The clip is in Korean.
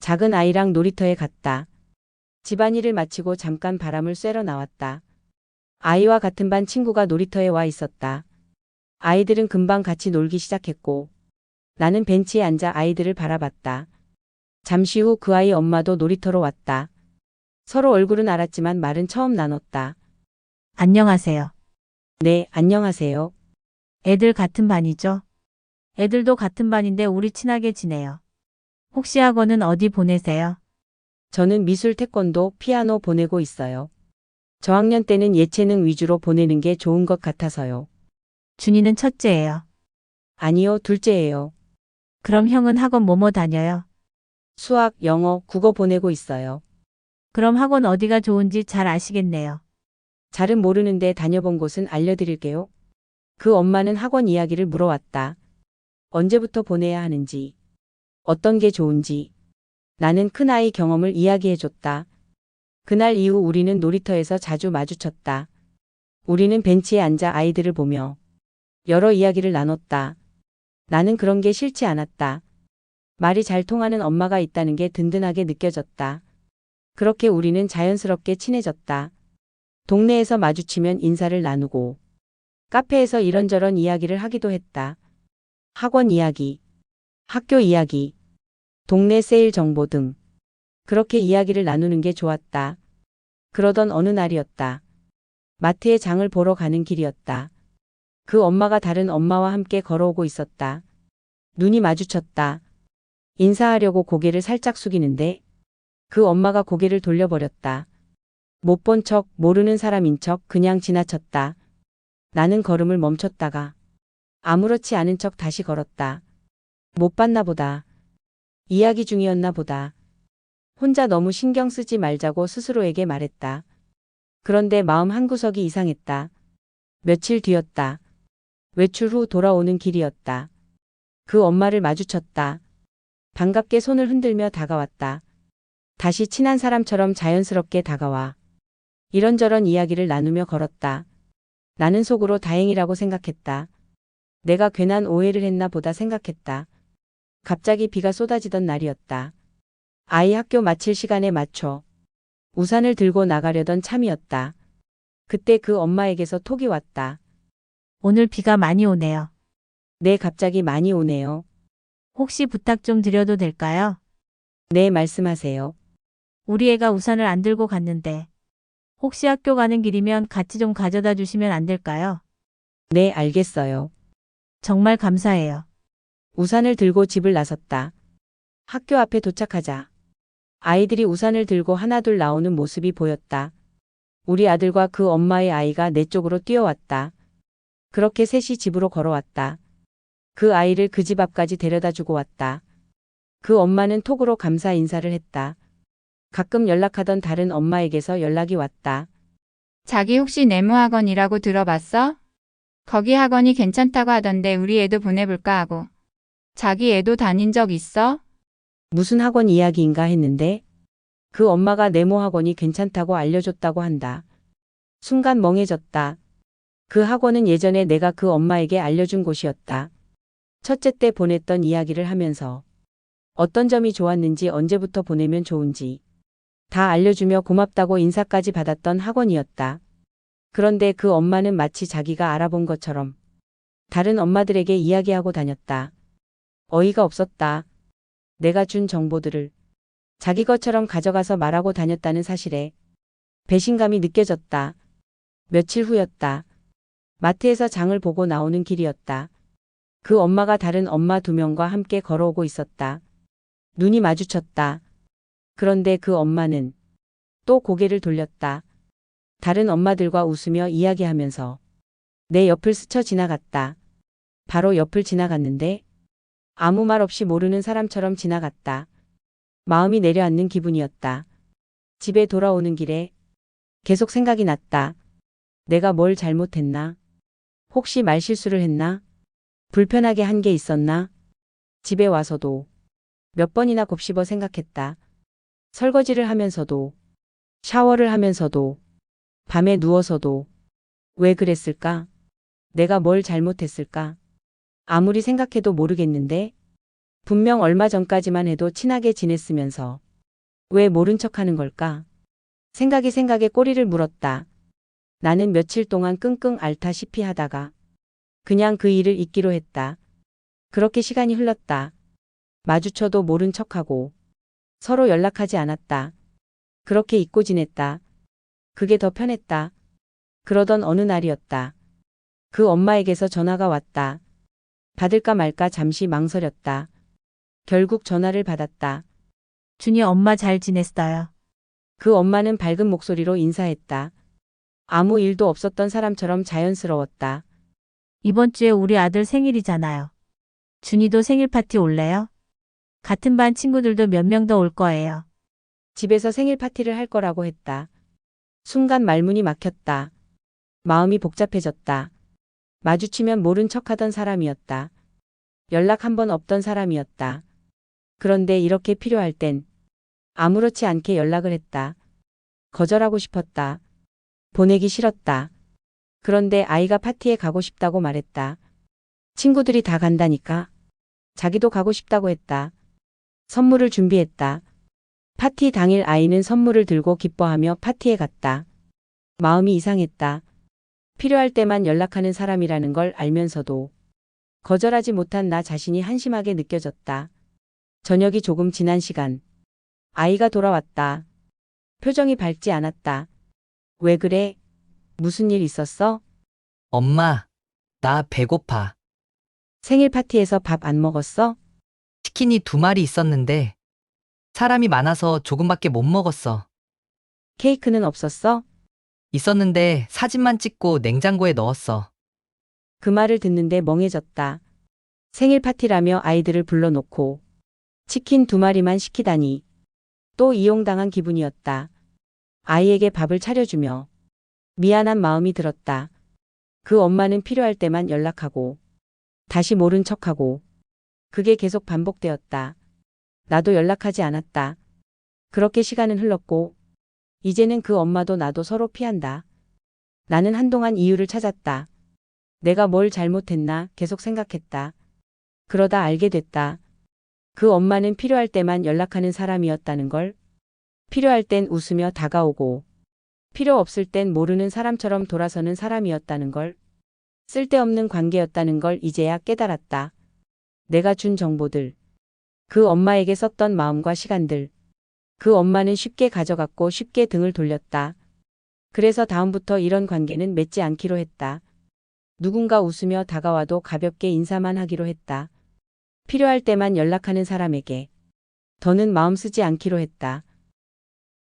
작은 아이랑 놀이터에 갔다. 집안일을 마치고 잠깐 바람을 쐬러 나왔다. 아이와 같은 반 친구가 놀이터에 와 있었다. 아이들은 금방 같이 놀기 시작했고 나는 벤치에 앉아 아이들을 바라봤다. 잠시 후 그 아이 엄마도 놀이터로 왔다. 서로 얼굴은 알았지만 말은 처음 나눴다. 안녕하세요. 네, 안녕하세요. 애들 같은 반이죠? 애들도 같은 반인데 우리 친하게 지내요. 혹시 학원은 어디 보내세요? 저는 미술 태권도, 피아노 보내고 있어요. 저학년 때는 예체능 위주로 보내는 게 좋은 것 같아서요. 준이는 첫째예요. 아니요, 둘째예요. 그럼 형은 학원 뭐뭐 다녀요? 수학, 영어, 국어 보내고 있어요. 그럼 학원 어디가 좋은지 잘 아시겠네요. 잘은 모르는데 다녀본 곳은 알려드릴게요. 그 엄마는 학원 이야기를 물어왔다. 언제부터 보내야 하는지, 어떤 게 좋은지. 나는 큰아이 경험을 이야기해줬다. 그날 이후 우리는 놀이터에서 자주 마주쳤다. 우리는 벤치에 앉아 아이들을 보며 여러 이야기를 나눴다. 나는 그런 게 싫지 않았다. 말이 잘 통하는 엄마가 있다는 게 든든하게 느껴졌다. 그렇게 우리는 자연스럽게 친해졌다. 동네에서 마주치면 인사를 나누고 카페에서 이런저런 이야기를 하기도 했다. 학원 이야기, 학교 이야기, 동네 세일 정보 등 그렇게 이야기를 나누는 게 좋았다. 그러던 어느 날이었다. 마트에 장을 보러 가는 길이었다. 그 엄마가 다른 엄마와 함께 걸어오고 있었다. 눈이 마주쳤다. 인사하려고 고개를 살짝 숙이는데 그 엄마가 고개를 돌려버렸다. 못 본 척, 모르는 사람인 척 그냥 지나쳤다. 나는 걸음을 멈췄다가 아무렇지 않은 척 다시 걸었다. 못 봤나 보다. 이야기 중이었나 보다. 혼자 너무 신경 쓰지 말자고 스스로에게 말했다. 그런데 마음 한구석이 이상했다. 며칠 뒤였다. 외출 후 돌아오는 길이었다. 그 엄마를 마주쳤다. 반갑게 손을 흔들며 다가왔다. 다시 친한 사람처럼 자연스럽게 다가와 이런저런 이야기를 나누며 걸었다. 나는 속으로 다행이라고 생각했다. 내가 괜한 오해를 했나 보다 생각했다. 갑자기 비가 쏟아지던 날이었다. 아이 학교 마칠 시간에 맞춰 우산을 들고 나가려던 참이었다. 그때 그 엄마에게서 톡이 왔다. 오늘 비가 많이 오네요. 네, 갑자기 많이 오네요. 혹시 부탁 좀 드려도 될까요? 네, 말씀하세요. 우리 애가 우산을 안 들고 갔는데 혹시 학교 가는 길이면 같이 좀 가져다 주시면 안 될까요? 네, 알겠어요. 정말 감사해요. 우산을 들고 집을 나섰다. 학교 앞에 도착하자 아이들이 우산을 들고 하나둘 나오는 모습이 보였다. 우리 아들과 그 엄마의 아이가 내 쪽으로 뛰어왔다. 그렇게 셋이 집으로 걸어왔다. 그 아이를 그 집 앞까지 데려다 주고 왔다. 그 엄마는 톡으로 감사 인사를 했다. 가끔 연락하던 다른 엄마에게서 연락이 왔다. 자기 혹시 네모학원이라고 들어봤어? 거기 학원이 괜찮다고 하던데 우리 애도 보내볼까 하고. 자기 애도 다닌 적 있어? 무슨 학원 이야기인가 했는데 그 엄마가 네모 학원이 괜찮다고 알려줬다고 한다. 순간 멍해졌다. 그 학원은 예전에 내가 그 엄마에게 알려준 곳이었다. 첫째 때 보냈던 이야기를 하면서 어떤 점이 좋았는지 언제부터 보내면 좋은지 다 알려주며 고맙다고 인사까지 받았던 학원이었다. 그런데 그 엄마는 마치 자기가 알아본 것처럼 다른 엄마들에게 이야기하고 다녔다. 어이가 없었다. 내가 준 정보들을 자기 것처럼 가져가서 말하고 다녔다는 사실에 배신감이 느껴졌다. 며칠 후였다. 마트에서 장을 보고 나오는 길이었다. 그 엄마가 다른 엄마 2명과 함께 걸어오고 있었다. 눈이 마주쳤다. 그런데 그 엄마는 또 고개를 돌렸다. 다른 엄마들과 웃으며 이야기하면서 내 옆을 스쳐 지나갔다. 바로 옆을 지나갔는데 아무 말 없이 모르는 사람처럼 지나갔다. 마음이 내려앉는 기분이었다. 집에 돌아오는 길에 계속 생각이 났다. 내가 뭘 잘못했나? 혹시 말실수를 했나? 불편하게 한 게 있었나? 집에 와서도 몇 번이나 곱씹어 생각했다. 설거지를 하면서도, 샤워를 하면서도, 밤에 누워서도 왜 그랬을까? 내가 뭘 잘못했을까? 아무리 생각해도 모르겠는데 분명 얼마 전까지만 해도 친하게 지냈으면서 왜 모른 척하는 걸까? 생각에 꼬리를 물었다. 나는 며칠 동안 끙끙 앓다시피 하다가 그냥 그 일을 잊기로 했다. 그렇게 시간이 흘렀다. 마주쳐도 모른 척하고 서로 연락하지 않았다. 그렇게 잊고 지냈다. 그게 더 편했다. 그러던 어느 날이었다. 그 엄마에게서 전화가 왔다. 받을까 말까 잠시 망설였다. 결국 전화를 받았다. 준이 엄마 잘 지냈어요. 그 엄마는 밝은 목소리로 인사했다. 아무 일도 없었던 사람처럼 자연스러웠다. 이번 주에 우리 아들 생일이잖아요. 준이도 생일 파티 올래요? 같은 반 친구들도 몇 명 더 올 거예요. 집에서 생일 파티를 할 거라고 했다. 순간 말문이 막혔다. 마음이 복잡해졌다. 마주치면 모른 척하던 사람이었다. 연락 한 번 없던 사람이었다. 그런데 이렇게 필요할 땐 아무렇지 않게 연락을 했다. 거절하고 싶었다. 보내기 싫었다. 그런데 아이가 파티에 가고 싶다고 말했다. 친구들이 다 간다니까. 자기도 가고 싶다고 했다. 선물을 준비했다. 파티 당일 아이는 선물을 들고 기뻐하며 파티에 갔다. 마음이 이상했다. 필요할 때만 연락하는 사람이라는 걸 알면서도 거절하지 못한 나 자신이 한심하게 느껴졌다. 저녁이 조금 지난 시간. 아이가 돌아왔다. 표정이 밝지 않았다. 왜 그래? 무슨 일 있었어? 엄마, 나 배고파. 생일 파티에서 밥 안 먹었어? 치킨이 2마리 있었는데 사람이 많아서 조금밖에 못 먹었어. 케이크는 없었어? 있었는데 사진만 찍고 냉장고에 넣었어. 그 말을 듣는데 멍해졌다. 생일 파티라며 아이들을 불러놓고 치킨 2마리만 시키다니. 또 이용당한 기분이었다. 아이에게 밥을 차려주며 미안한 마음이 들었다. 그 엄마는 필요할 때만 연락하고 다시 모른 척하고 그게 계속 반복되었다. 나도 연락하지 않았다. 그렇게 시간은 흘렀고 이제는 그 엄마도 나도 서로 피한다. 나는 한동안 이유를 찾았다. 내가 뭘 잘못했나 계속 생각했다. 그러다 알게 됐다. 그 엄마는 필요할 때만 연락하는 사람이었다는 걸. 필요할 땐 웃으며 다가오고 필요 없을 땐 모르는 사람처럼 돌아서는 사람이었다는 걸. 쓸데없는 관계였다는 걸 이제야 깨달았다. 내가 준 정보들, 그 엄마에게 썼던 마음과 시간들. 그 엄마는 쉽게 가져갔고 쉽게 등을 돌렸다. 그래서 다음부터 이런 관계는 맺지 않기로 했다. 누군가 웃으며 다가와도 가볍게 인사만 하기로 했다. 필요할 때만 연락하는 사람에게 더는 마음 쓰지 않기로 했다.